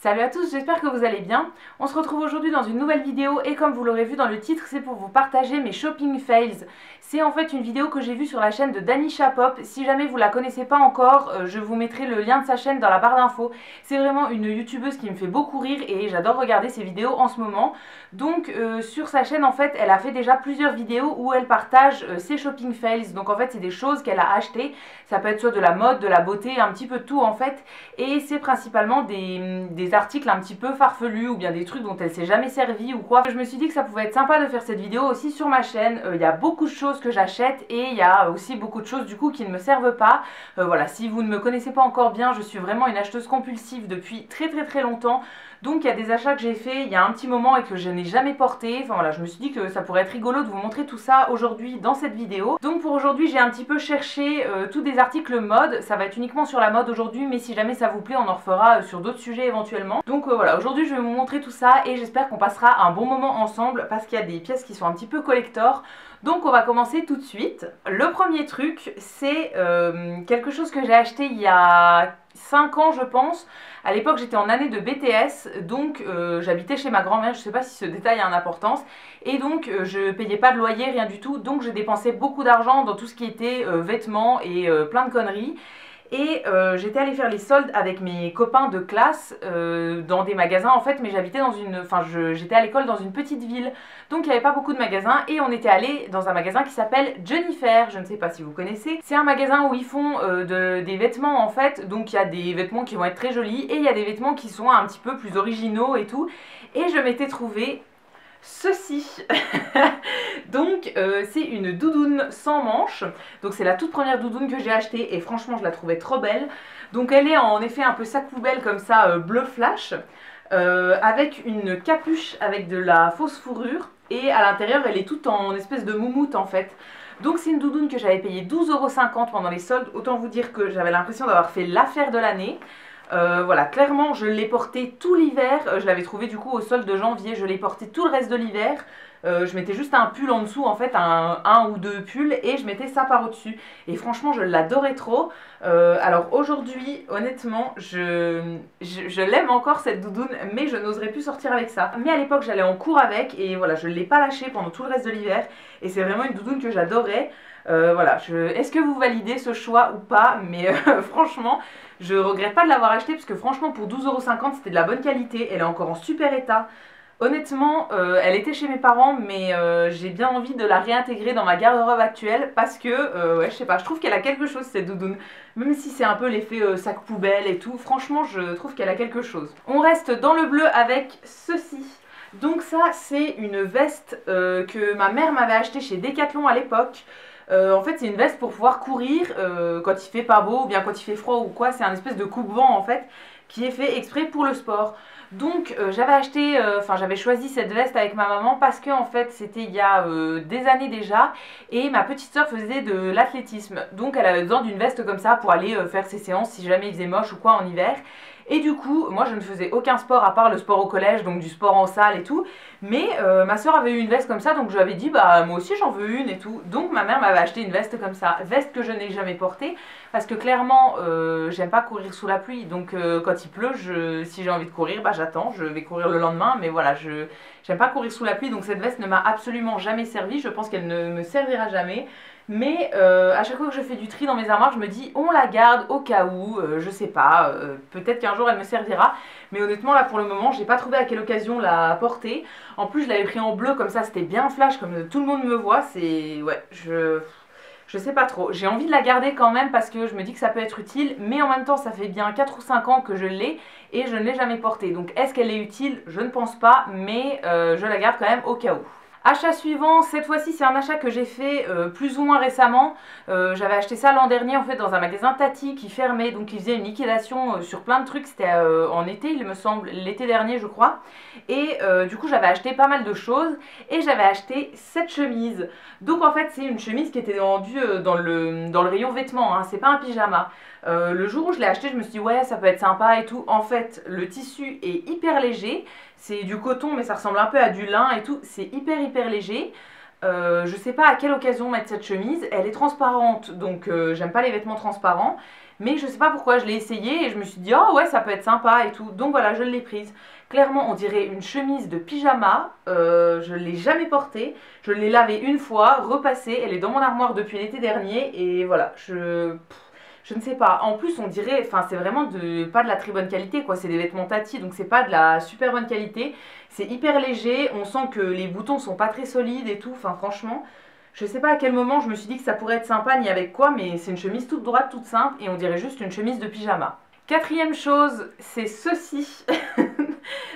Salut à tous, j'espère que vous allez bien. On se retrouve aujourd'hui dans une nouvelle vidéo et comme vous l'aurez vu dans le titre, c'est pour vous partager mes shopping fails. C'est en fait une vidéo que j'ai vue sur la chaîne de Danisha Pop. Si jamais vous la connaissez pas encore, je vous mettrai le lien de sa chaîne dans la barre d'infos. C'est vraiment une youtubeuse qui me fait beaucoup rire et j'adore regarder ses vidéos en ce moment. Donc sur sa chaîne en fait, elle a fait déjà plusieurs vidéos où elle partage ses shopping fails. Donc en fait c'est des choses qu'elle a achetées. Ça peut être soit de la mode, de la beauté, un petit peu de tout en fait. Et c'est principalement des articles un petit peu farfelus ou bien des trucs dont elle s'est jamais servie ou quoi. Je me suis dit que ça pouvait être sympa de faire cette vidéo aussi sur ma chaîne. Il y a beaucoup de choses que j'achète et il y a aussi beaucoup de choses du coup qui ne me servent pas. Voilà, si vous ne me connaissez pas encore bien, je suis vraiment une acheteuse compulsive depuis très longtemps. Donc il y a des achats que j'ai fait il y a un petit moment et que je n'ai jamais porté. Enfin voilà, je me suis dit que ça pourrait être rigolo de vous montrer tout ça aujourd'hui dans cette vidéo. Donc pour aujourd'hui j'ai un petit peu cherché tous des articles mode. Ça va être uniquement sur la mode aujourd'hui, mais si jamais ça vous plaît on en refera sur d'autres sujets éventuellement. Donc voilà, aujourd'hui je vais vous montrer tout ça et j'espère qu'on passera un bon moment ensemble parce qu'il y a des pièces qui sont un petit peu collector. Donc on va commencer tout de suite. Le premier truc c'est quelque chose que j'ai acheté il y a 5 ans je pense. À l'époque j'étais en année de BTS, donc j'habitais chez ma grand-mère, je sais pas si ce détail a une importance, et donc je payais pas de loyer, rien du tout, donc je dépensais beaucoup d'argent dans tout ce qui était vêtements et plein de conneries. Et j'étais allée faire les soldes avec mes copains de classe dans des magasins en fait, mais j'habitais dans une... Enfin j'étais à l'école dans une petite ville, donc il n'y avait pas beaucoup de magasins et on était allé dans un magasin qui s'appelle Jennifer, je ne sais pas si vous connaissez. C'est un magasin où ils font des vêtements en fait, donc il y a des vêtements qui vont être très jolis et il y a des vêtements qui sont un petit peu plus originaux et tout. Et je m'étais trouvée ceci. Donc c'est une doudoune sans manches. Donc c'est la toute première doudoune que j'ai achetée et franchement je la trouvais trop belle. Donc elle est en effet un peu sac poubelle comme ça, bleu flash, avec une capuche avec de la fausse fourrure et à l'intérieur elle est toute en espèce de moumoute en fait. Donc c'est une doudoune que j'avais payée 12,50 € pendant les soldes. Autant vous dire que j'avais l'impression d'avoir fait l'affaire de l'année. Voilà, clairement je l'ai portée tout l'hiver, je l'avais trouvée du coup au solde de janvier, je l'ai portée tout le reste de l'hiver. Je mettais juste un pull en dessous en fait, un ou deux pulls et je mettais ça par au dessus et franchement je l'adorais trop. Alors aujourd'hui honnêtement je l'aime encore cette doudoune, mais je n'oserais plus sortir avec ça. Mais à l'époque j'allais en cours avec et voilà, je ne l'ai pas lâchée pendant tout le reste de l'hiver et c'est vraiment une doudoune que j'adorais. Voilà, est-ce que vous validez ce choix ou pas? Mais franchement je regrette pas de l'avoir acheté parce que franchement pour 12,50 € c'était de la bonne qualité, elle est encore en super état. Honnêtement, elle était chez mes parents, mais j'ai bien envie de la réintégrer dans ma garde-robe actuelle parce que, ouais, je sais pas, je trouve qu'elle a quelque chose cette doudoune. Même si c'est un peu l'effet sac poubelle et tout, franchement, je trouve qu'elle a quelque chose. On reste dans le bleu avec ceci. Donc ça, c'est une veste que ma mère m'avait achetée chez Decathlon à l'époque. En fait c'est une veste pour pouvoir courir quand il fait pas beau ou bien quand il fait froid ou quoi. C'est un espèce de coupe-vent en fait qui est fait exprès pour le sport. Donc j'avais acheté, j'avais choisi cette veste avec ma maman parce que en fait c'était il y a des années déjà et ma petite soeur faisait de l'athlétisme. Donc elle avait besoin d'une veste comme ça pour aller faire ses séances si jamais il faisait moche ou quoi en hiver. Et du coup, moi je ne faisais aucun sport à part le sport au collège, donc du sport en salle et tout. Mais ma soeur avait eu une veste comme ça, donc je lui avais dit bah moi aussi j'en veux une et tout. Donc ma mère m'avait acheté une veste comme ça, veste que je n'ai jamais portée parce que clairement j'aime pas courir sous la pluie. Donc quand il pleut, si j'ai envie de courir, bah j'attends, je vais courir le lendemain. Mais voilà, j'aime pas courir sous la pluie, donc cette veste ne m'a absolument jamais servi. Je pense qu'elle ne me servira jamais. Mais à chaque fois que je fais du tri dans mes armoires, je me dis on la garde au cas où, je sais pas, peut-être qu'un jour elle me servira. Mais honnêtement là pour le moment j'ai pas trouvé à quelle occasion la porter. En plus je l'avais pris en bleu comme ça, c'était bien flash, comme tout le monde me voit, c'est... ouais, je sais pas trop. J'ai envie de la garder quand même parce que je me dis que ça peut être utile, mais en même temps ça fait bien 4 ou 5 ans que je l'ai et je ne l'ai jamais portée. Donc est-ce qu'elle est utile? Je ne pense pas, mais je la garde quand même au cas où. Achat suivant, cette fois-ci c'est un achat que j'ai fait plus ou moins récemment. J'avais acheté ça l'an dernier en fait dans un magasin Tati qui fermait, donc ils faisaient une liquidation sur plein de trucs. C'était en été il me semble, l'été dernier je crois. Et du coup j'avais acheté pas mal de choses et j'avais acheté cette chemise. Donc en fait c'est une chemise qui était vendue dans le rayon vêtements, hein, c'est pas un pyjama. Le jour où je l'ai acheté je me suis dit ouais ça peut être sympa et tout. En fait le tissu est hyper léger, c'est du coton mais ça ressemble un peu à du lin et tout, c'est hyper léger. Je sais pas à quelle occasion mettre cette chemise, elle est transparente donc j'aime pas les vêtements transparents. mais je sais pas pourquoi, je l'ai essayé et je me suis dit oh ouais ça peut être sympa et tout, donc voilà je l'ai prise. Clairement on dirait une chemise de pyjama, je l'ai jamais portée, je l'ai lavée une fois, repassée, elle est dans mon armoire depuis l'été dernier et voilà, je ne sais pas. En plus, on dirait, enfin, c'est vraiment pas de la très bonne qualité, quoi. C'est des vêtements Tati, donc c'est pas de la super bonne qualité. C'est hyper léger. On sent que les boutons sont pas très solides et tout. Enfin, franchement, je sais pas à quel moment je me suis dit que ça pourrait être sympa ni avec quoi, mais c'est une chemise toute droite, toute simple, et on dirait juste une chemise de pyjama. Quatrième chose, c'est ceci.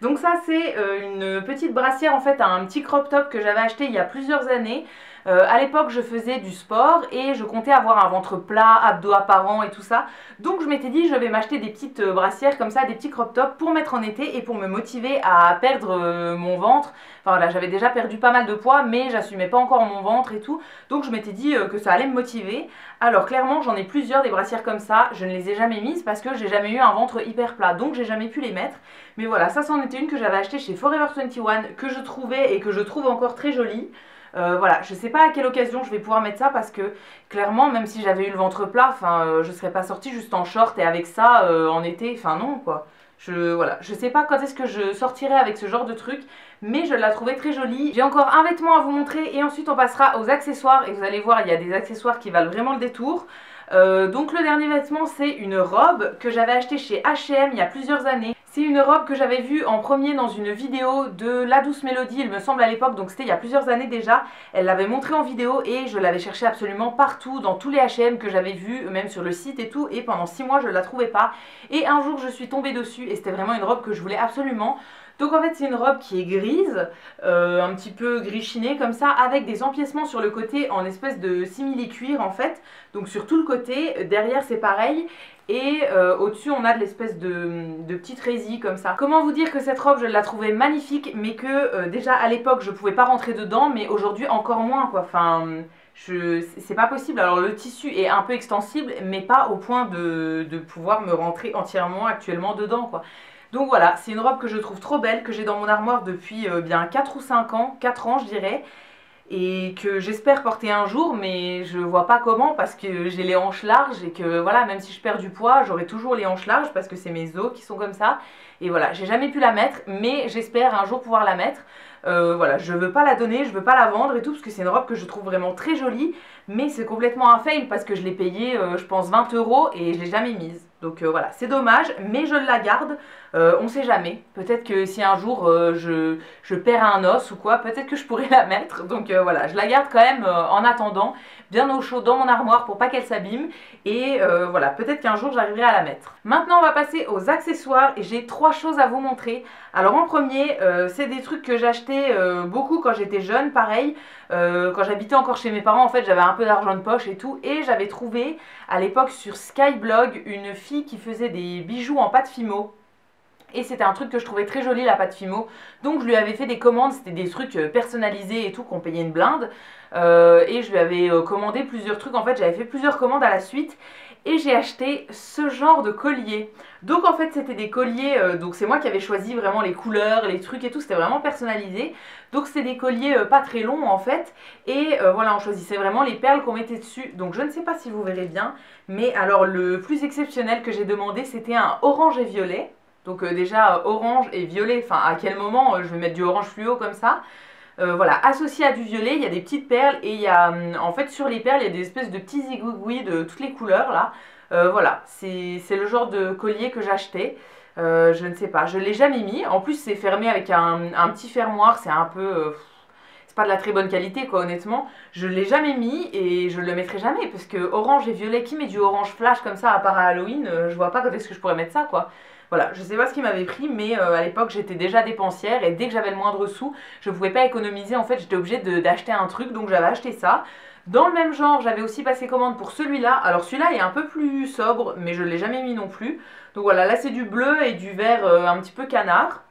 Donc ça c'est une petite brassière en fait, un petit crop top que j'avais acheté il y a plusieurs années. À l'époque je faisais du sport et je comptais avoir un ventre plat, abdos apparents et tout ça. Donc je m'étais dit je vais m'acheter des petites brassières comme ça, des petits crop tops pour mettre en été et pour me motiver à perdre mon ventre. Enfin voilà, j'avais déjà perdu pas mal de poids mais j'assumais pas encore mon ventre et tout. Donc je m'étais dit que ça allait me motiver. Alors clairement j'en ai plusieurs des brassières comme ça, je ne les ai jamais mises parce que j'ai jamais eu un ventre hyper plat. Donc j'ai jamais pu les mettre. Mais voilà, ça c'en était une que j'avais achetée chez Forever 21 que je trouvais et que je trouve encore très jolie. Voilà, je sais pas à quelle occasion je vais pouvoir mettre ça parce que clairement même si j'avais eu le ventre plat, je serais pas sortie juste en short et avec ça en été, enfin non quoi. Voilà, je sais pas quand est-ce que je sortirai avec ce genre de truc, mais je la trouvais très jolie. J'ai encore un vêtement à vous montrer et ensuite on passera aux accessoires et vous allez voir il y a des accessoires qui valent vraiment le détour. Donc le dernier vêtement c'est une robe que j'avais achetée chez H&M il y a plusieurs années. C'est une robe que j'avais vue en premier dans une vidéo de La Douce Mélodie, il me semble à l'époque, donc c'était il y a plusieurs années déjà. Elle l'avait montrée en vidéo et je l'avais cherchée absolument partout, dans tous les H&M que j'avais vus, même sur le site et tout, et pendant 6 mois je ne la trouvais pas. Et un jour je suis tombée dessus et c'était vraiment une robe que je voulais absolument. Donc en fait c'est une robe qui est grise, un petit peu gris chiné comme ça, avec des empiècements sur le côté en espèce de simili-cuir en fait. Donc sur tout le côté, derrière c'est pareil. Et au-dessus on a de l'espèce de petites résille comme ça. Comment vous dire que cette robe je la trouvais magnifique, mais que déjà à l'époque je pouvais pas rentrer dedans, mais aujourd'hui encore moins quoi. Enfin, c'est pas possible. Alors le tissu est un peu extensible, mais pas au point de pouvoir me rentrer entièrement actuellement dedans quoi. Donc voilà, c'est une robe que je trouve trop belle, que j'ai dans mon armoire depuis bien 4 ou 5 ans, 4 ans je dirais, et que j'espère porter un jour, mais je vois pas comment parce que j'ai les hanches larges et que voilà, même si je perds du poids, j'aurai toujours les hanches larges parce que c'est mes os qui sont comme ça. Et voilà, j'ai jamais pu la mettre, mais j'espère un jour pouvoir la mettre. Voilà, je veux pas la donner, je veux pas la vendre et tout, parce que c'est une robe que je trouve vraiment très jolie, mais c'est complètement un fail parce que je l'ai payée, je pense 20 € et je l'ai jamais mise. Donc voilà, c'est dommage, mais je la garde, on sait jamais. Peut-être que si un jour je perds un os ou quoi, peut-être que je pourrais la mettre. Donc voilà, je la garde quand même en attendant, bien au chaud dans mon armoire pour pas qu'elle s'abîme. Et voilà, peut-être qu'un jour j'arriverai à la mettre. Maintenant on va passer aux accessoires et j'ai 3 choses à vous montrer. Alors en premier, c'est des trucs que j'achetais beaucoup quand j'étais jeune, pareil. Quand j'habitais encore chez mes parents, en fait j'avais un peu d'argent de poche et tout, et j'avais trouvé à l'époque sur Skyblog une fille qui faisait des bijoux en pâte Fimo. Et c'était un truc que je trouvais très joli, la pâte Fimo. Donc je lui avais fait des commandes, c'était des trucs personnalisés et tout, qu'on payait une blinde. Et je lui avais commandé plusieurs trucs, en fait j'avais fait plusieurs commandes à la suite. Et j'ai acheté ce genre de collier. Donc en fait c'était des colliers, donc c'est moi qui avais choisi vraiment les couleurs, les trucs et tout, c'était vraiment personnalisé. Donc c'est des colliers pas très longs en fait. Et voilà, on choisissait vraiment les perles qu'on mettait dessus. Donc je ne sais pas si vous verrez bien, mais alors le plus exceptionnel que j'ai demandé c'était un orange et violet. Donc déjà orange et violet, enfin à quel moment je vais mettre du orange fluo comme ça. Voilà, associé à du violet, il y a des petites perles et il y a, en fait sur les perles, il y a des espèces de petits zigouigouis de toutes les couleurs là. Voilà, c'est le genre de collier que j'achetais. Je ne sais pas, je ne l'ai jamais mis. En plus c'est fermé avec un petit fermoir, c'est un peu... c'est pas de la très bonne qualité quoi honnêtement. Je ne l'ai jamais mis et je ne le mettrai jamais parce que orange et violet, qui met du orange flash comme ça à part à Halloween, je vois pas quand est-ce que je pourrais mettre ça quoi. Voilà, je sais pas ce qui m'avait pris, mais à l'époque j'étais déjà dépensière et dès que j'avais le moindre sou, je pouvais pas économiser, en fait j'étais obligée d'acheter un truc, donc j'avais acheté ça. Dans le même genre, j'avais aussi passé commande pour celui-là. Alors celui-là est un peu plus sobre, mais je l'ai jamais mis non plus. Donc voilà, là c'est du bleu et du vert un petit peu canard.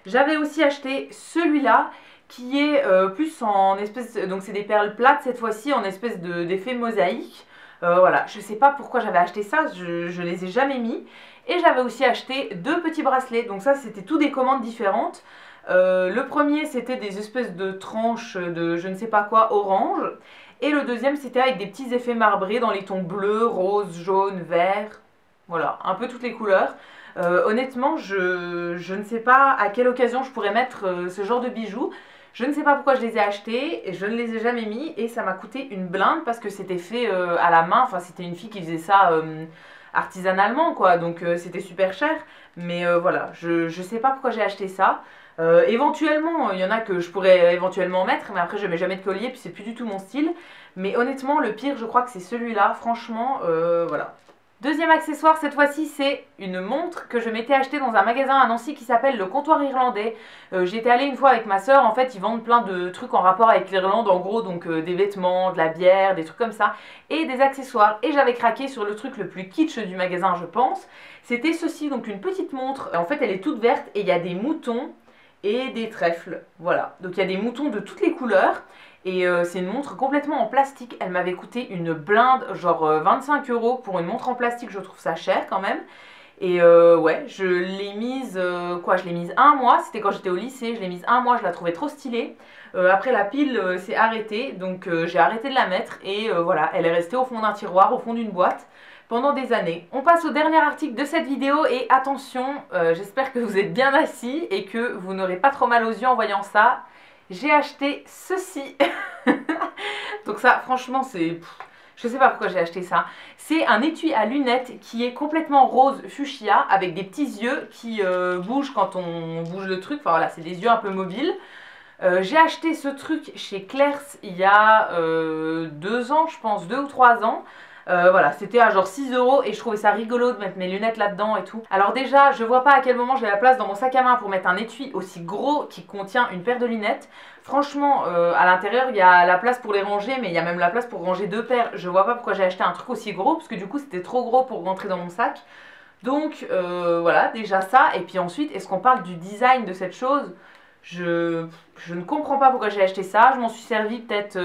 J'avais aussi acheté celui-là qui est plus en espèce, donc c'est des perles plates cette fois-ci en espèce d'effet mosaïque. Voilà, je sais pas pourquoi j'avais acheté ça, je les ai jamais mis. Et j'avais aussi acheté 2 petits bracelets, donc ça c'était tout des commandes différentes. Le premier c'était des espèces de tranches de je ne sais pas quoi orange. Et le deuxième, c'était avec des petits effets marbrés dans les tons bleus, rose, jaune, vert. Voilà, un peu toutes les couleurs. Honnêtement, je ne sais pas à quelle occasion je pourrais mettre ce genre de bijoux. Je ne sais pas pourquoi je les ai achetés, et je ne les ai jamais mis et ça m'a coûté une blinde parce que c'était fait à la main. Enfin, c'était une fille qui faisait ça artisanalement, quoi. Donc c'était super cher. Mais voilà, je sais pas pourquoi j'ai acheté ça. Éventuellement, il y en a que je pourrais éventuellement mettre, mais après je mets jamais de collier, puis c'est plus du tout mon style. Mais honnêtement, le pire, je crois que c'est celui-là. Franchement, voilà. Deuxième accessoire, cette fois-ci, c'est une montre que je m'étais achetée dans un magasin à Nancy qui s'appelle Le Comptoir Irlandais. J'étais allée une fois avec ma soeur, en fait, ils vendent plein de trucs en rapport avec l'Irlande, en gros, donc des vêtements, de la bière, des trucs comme ça, et des accessoires. Et j'avais craqué sur le truc le plus kitsch du magasin, je pense. C'était ceci, donc une petite montre. En fait, elle est toute verte et il y a des moutons et des trèfles. Voilà, donc il y a des moutons de toutes les couleurs. Et c'est une montre complètement en plastique. Elle m'avait coûté une blinde, genre 25 € pour une montre en plastique. Je trouve ça cher quand même. Et ouais, je l'ai mise, je l'ai mise un mois. C'était quand j'étais au lycée. Je l'ai mise un mois, je la trouvais trop stylée. Après, la pile s'est arrêtée. Donc j'ai arrêté de la mettre. Et voilà, elle est restée au fond d'un tiroir, au fond d'une boîte, pendant des années. On passe au dernier article de cette vidéo. Et attention, j'espère que vous êtes bien assis et que vous n'aurez pas trop mal aux yeux en voyant ça. J'ai acheté ceci. Donc ça, franchement, c'est... Je sais pas pourquoi j'ai acheté ça. C'est un étui à lunettes qui est complètement rose fuchsia avec des petits yeux qui bougent quand on bouge le truc. Enfin voilà, c'est des yeux un peu mobiles. J'ai acheté ce truc chez Claire's il y a 2 ans, je pense, 2 ou 3 ans. Voilà, c'était à genre 6 € et je trouvais ça rigolo de mettre mes lunettes là-dedans et tout. Alors déjà, je vois pas à quel moment j'ai la place dans mon sac à main pour mettre un étui aussi gros qui contient une paire de lunettes. Franchement, à l'intérieur, il y a la place pour les ranger, mais il y a même la place pour ranger 2 paires. Je vois pas pourquoi j'ai acheté un truc aussi gros, parce que du coup, c'était trop gros pour rentrer dans mon sac. Donc, voilà, déjà ça. Et puis ensuite, est-ce qu'on parle du design de cette chose? Je ne comprends pas pourquoi j'ai acheté ça. Je m'en suis servi peut-être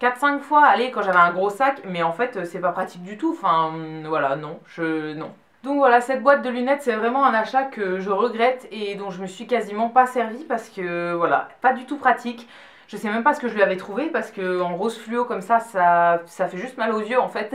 4-5 fois, allez, quand j'avais un gros sac, mais en fait, c'est pas pratique du tout. Enfin, voilà, non, non. Donc voilà, cette boîte de lunettes, c'est vraiment un achat que je regrette et dont je me suis quasiment pas servi parce que, voilà, pas du tout pratique. Je sais même pas ce que je lui avais trouvé parce que en rose fluo comme ça fait juste mal aux yeux en fait,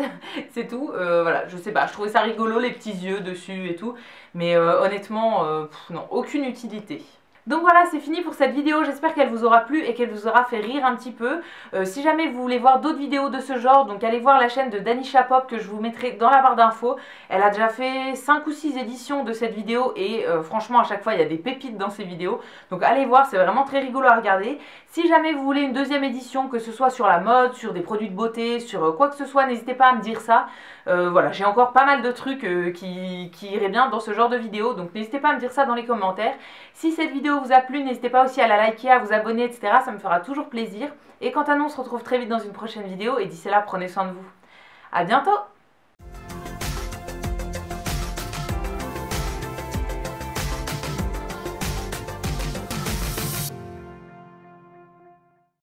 c'est tout. Voilà, je sais pas, je trouvais ça rigolo, les petits yeux dessus et tout, mais honnêtement, non, aucune utilité. Donc voilà, c'est fini pour cette vidéo, j'espère qu'elle vous aura plu et qu'elle vous aura fait rire un petit peu. Si jamais vous voulez voir d'autres vidéos de ce genre, donc allez voir la chaîne de Danisha Pop que je vous mettrai dans la barre d'infos. Elle a déjà fait 5 ou 6 éditions de cette vidéo et franchement à chaque fois il y a des pépites dans ces vidéos. Donc allez voir, c'est vraiment très rigolo à regarder. Si jamais vous voulez une deuxième édition, que ce soit sur la mode, sur des produits de beauté, sur quoi que ce soit, n'hésitez pas à me dire ça. Voilà, j'ai encore pas mal de trucs qui iraient bien dans ce genre de vidéo, donc n'hésitez pas à me dire ça dans les commentaires. Si cette vidéo vous a plu, n'hésitez pas aussi à la liker, à vous abonner, etc. Ça me fera toujours plaisir. Et quant à nous, on se retrouve très vite dans une prochaine vidéo. Et d'ici là, prenez soin de vous. À bientôt!